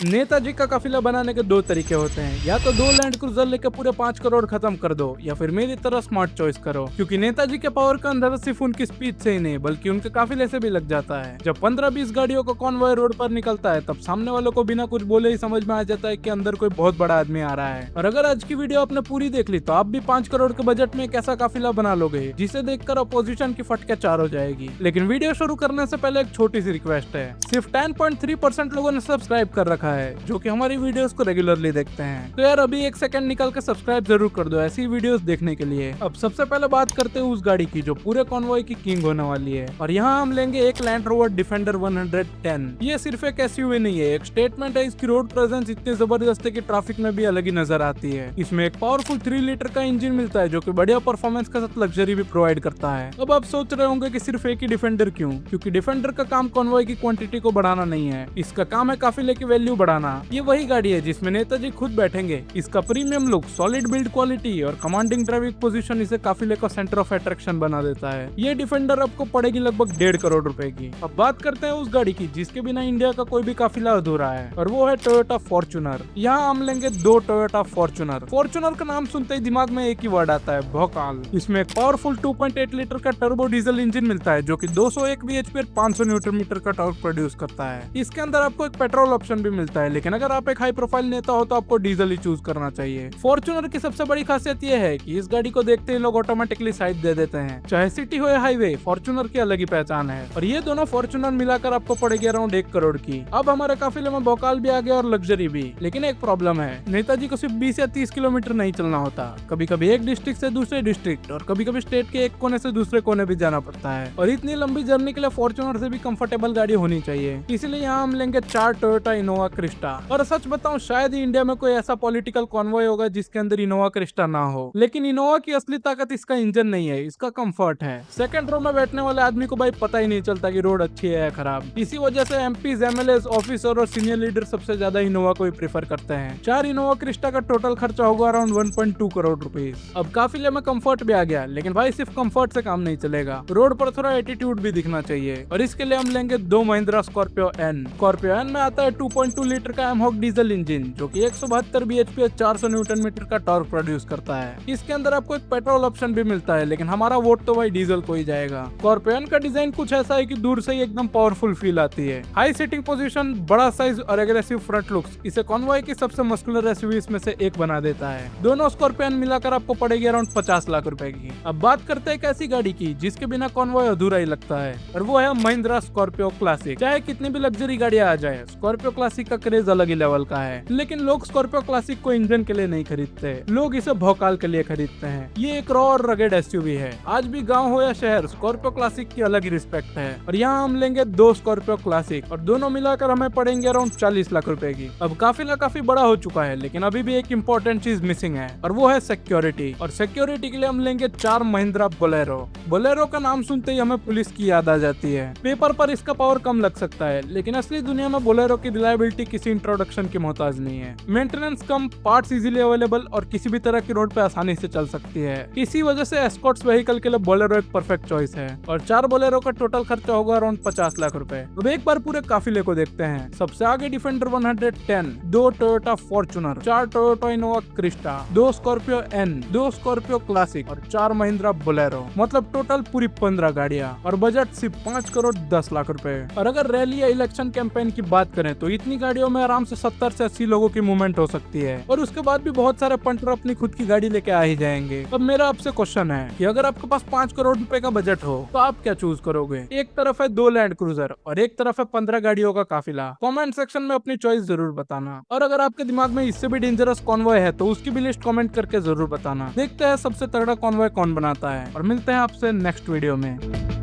नेताजी का काफिला बनाने के दो तरीके होते हैं, या तो दो लैंड क्रूजर लेके पूरे 5 करोड़ खत्म कर दो, या फिर मेरी तरह स्मार्ट चॉइस करो, क्योंकि नेताजी के पावर का अंदाजा सिर्फ उनकी स्पीड से ही नहीं बल्कि उनके काफिले से भी लग जाता है। जब 15-20 गाड़ियों का कॉन्वॉय रोड पर निकलता है तब सामने वालों को बिना कुछ बोले ही समझ में आ जाता है कि अंदर कोई बहुत बड़ा आदमी आ रहा है। और अगर आज की वीडियो आपने पूरी देख ली तो आप भी 5 करोड़ के बजट में एक ऐसा काफिला बना लोगे जिसे देखकर अपोजिशन की फटके चार हो जाएगी। लेकिन वीडियो शुरू करने से पहले एक छोटी सी रिक्वेस्ट है, सिर्फ 10.3% लोगों ने सब्सक्राइब कर रखा है जो कि हमारी वीडियोस को रेगुलरली देखते हैं। तो यार अभी एक सेकंड निकाल के सब्सक्राइब जरूर कर दो ऐसी वीडियोस देखने के लिए। अब सबसे पहले बात करते हैं उस गाड़ी की जो पूरे कॉन्वॉय की किंग होने वाली है, और यहाँ हम लेंगे एक लैंड रोवर डिफेंडर 110। ये सिर्फ एक एसयूवी नहीं है, एक स्टेटमेंट है। इसकी रोड प्रेजेंस इतनी जबरदस्त है कि ट्रैफिक में भी अलग ही नजर आती है। इसमें एक पावरफुल 3 लीटर का इंजन मिलता है जो कि बढ़िया परफॉर्मेंस के साथ लग्जरी भी प्रोवाइड करता है। अब आप सोच रहे होंगे कि सिर्फ एक ही डिफेंडर क्यों? क्योंकि डिफेंडर का काम कॉन्वॉय की क्वांटिटी को बढ़ाना नहीं है, इसका काम है काफिले की वैल्यू बढ़ाना। ये वही गाड़ी है जिसमें नेताजी खुद बैठेंगे। इसका premium look, solid build quality और कमांडिंग ड्राइविंग पोजीशन इसे काफिले का सेंटर ऑफ अट्रैक्शन बना देता है। ये डिफेंडर आपको पड़ेगी लगभग 1.5 करोड़ रुपए की। अब बात करते हैं उस गाड़ी की जिसके बिना इंडिया का कोई भी काफिला अधूरा है, और वो है टोयोटा फॉर्च्यूनर। यहाँ हम लेंगे 2 टोयोटा फॉर्च्यूनर। फॉर्च्यूनर का नाम सुनते ही दिमाग में एक ही वर्ड आता है, भौकाल। इसमें एक पावरफुल 2.8 लीटर का टर्बो डीजल इंजन मिलता है जो कि 201 bhp और 500 न्यूटन मीटर का टॉर्क प्रोड्यूस करता है। इसके अंदर आपको एक पेट्रोल ऑप्शन भी मिलता है, लेकिन अगर आप एक हाई प्रोफाइल नेता हो तो आपको डीजल ही चूज करना चाहिए। फॉर्च्यूनर की सबसे बड़ी खासियत यह है कि इस गाड़ी को देखते ही लोग ऑटोमेटिकली साइड दे देते हैं, चाहे सिटी हो या हाईवे, फॉर्च्यूनर की अलग ही पहचान है। और ये दोनों फॉर्च्यूनर मिलाकर आपको पड़ेगी अराउंड 1 करोड़ की। अब हमारे काफिले में भौकाल भी आ गया और लग्जरी भी, लेकिन एक प्रॉब्लम है, नेताजी को सिर्फ 20 या 30 किलोमीटर नहीं चलना होता। कभी कभी एक डिस्ट्रिक्ट से दूसरे डिस्ट्रिक्ट और कभी कभी स्टेट के एक कोने से दूसरे कोने भी जाना पड़ता है, और इतनी लंबी जर्नी के लिए फॉर्च्यूनर से भी कंफर्टेबल गाड़ी होनी चाहिए। इसलिए यहाँ हम लेंगे 4 टोयोटा इनोवा क्रिस्टा। और सच बताऊं शायद ही इंडिया में कोई ऐसा पॉलिटिकल कॉन्वॉय होगा जिसके अंदर इनोवा क्रिस्टा ना हो, लेकिन इनोवा की असली ताकत इसका इंजन नहीं है, इसका कंफर्ट है। सेकंड रो में बैठने वाले आदमी को भाई पता ही नहीं चलता कि रोड अच्छी है या खराब। इसी वजह से एमपीज, एमएलएस, ऑफिसर और सीनियर लीडर सबसे ज्यादा इनोवा को ही प्रेफर करते हैं। 4 इनोवा क्रिस्टा का टोटल खर्चा होगा अराउंड 1.2 करोड़ रुपीज। अब काफिले में कंफर्ट भी आ गया, लेकिन भाई सिर्फ कंफर्ट से काम नहीं चलेगा, रोड पर थोड़ा एटीट्यूड भी दिखना चाहिए, और इसके लिए हम लेंगे 2 Mahindra Scorpio N. Scorpio N में आता है 2.2 लीटर का एमहॉक डीजल इंजन जो कि 172 bhp और 400 न्यूटन मीटर का टॉर्क प्रोड्यूस करता है। इसके अंदर आपको एक पेट्रोल ऑप्शन भी मिलता है, लेकिन हमारा वोट तो भाई डीजल को ही जाएगा। स्कॉर्पियो एन का डिजाइन कुछ ऐसा है कि दूर से ही एकदम पावरफुल फील आती है। हाई सीटिंग पोजीशन, बड़ा साइज और एग्रेसिव फ्रंट लुक्स इसे कॉन्वॉय की सबसे मस्कुलर एसयूवीज में से एक बना देता है। दोनों स्कॉर्पियो एन मिलाकर आपको पड़ेगी अराउंड 50 लाख रुपए की। अब बात करते हैं एक ऐसी गाड़ी की जिसके बिना कॉन्वॉय अधूरा ही लगता है, और वो है महिंद्रा स्कॉर्पियो क्लासिक। चाहे कितनी भी लग्जरी गाड़ियां आ जाए, स्कॉर्पियो क्लासिक का क्रेज अलग ही लेवल का है। लेकिन लोग स्कॉर्पियो क्लासिक को इंजन के लिए नहीं खरीदते, लोग इसे भौकाल के लिए खरीदते हैं। ये एक रॉ और रगेड एसयूवी है। आज भी गांव हो या शहर, स्कॉर्पियो क्लासिक की अलग ही रिस्पेक्ट है। और यहाँ हम लेंगे 2 स्कॉर्पियो क्लासिक, और दोनों मिलाकर हमें पड़ेंगे अराउंड 40 लाख रुपए की। अब काफिला काफी बड़ा हो चुका है, लेकिन अभी भी एक इम्पोर्टेंट चीज मिसिंग है, और वो है सिक्योरिटी। और सिक्योरिटी के लिए हम लेंगे 4 महिंद्रा बोलेरो। बोलेरो का नाम सुनते ही हमें पुलिस की याद आ जाती है। पेपर पर इसका पावर कम लग सकता है, लेकिन असली दुनिया में बोलेरो की रिलायबिलिटी किसी इंट्रोडक्शन की मोहताज नहीं है। मेंटेनेंस कम, पार्ट्स इजीली अवेलेबल और किसी भी तरह की रोड पे आसानी से चल सकती है। इसी वजह से एस्कॉर्ट्स व्हीकल के लिए बोलेरो एक परफेक्ट चॉइस है। और 4 बोलेरो का टोटल खर्चा होगा अराउंड 50 लाख रुपए। अब एक बार पूरे काफिले को देखते हैं। सबसे आगे Defender 110, 2 Toyota Fortuner, 4 Toyota Innova Crysta, 2 Scorpio N, 2 Scorpio classic और 4 महिंद्रा बोलेरो। मतलब टोटल पूरी 15 गाड़ियां, और बजट सिर्फ 5 करोड़ 10 लाख रुपए। और अगर रैली या इलेक्शन कैंपेन की बात करें तो इतनी गाड़ियों में आराम से 70 से 80 लोगों की मूवमेंट हो सकती है, और उसके बाद भी बहुत सारे पंटर अपनी खुद की गाड़ी लेके आ ही जाएंगे। अब मेरा आपसे क्वेश्चन है कि अगर आपके पास 5 करोड़ रुपए का बजट हो तो आप क्या चूज करोगे? एक तरफ है 2 लैंड क्रूजर और एक तरफ है 15 गाड़ियों का काफिला। कमेंट सेक्शन में अपनी चॉइस जरूर बताना, और अगर आपके दिमाग में इससे भी डेंजरस कॉन्वॉय है तो उसकी भी लिस्ट कमेंट करके जरूर बताना। देखते हैं सबसे तगड़ा कॉन्वॉय कौन बनाता है, और मिलते हैं आपसे नेक्स्ट वीडियो में।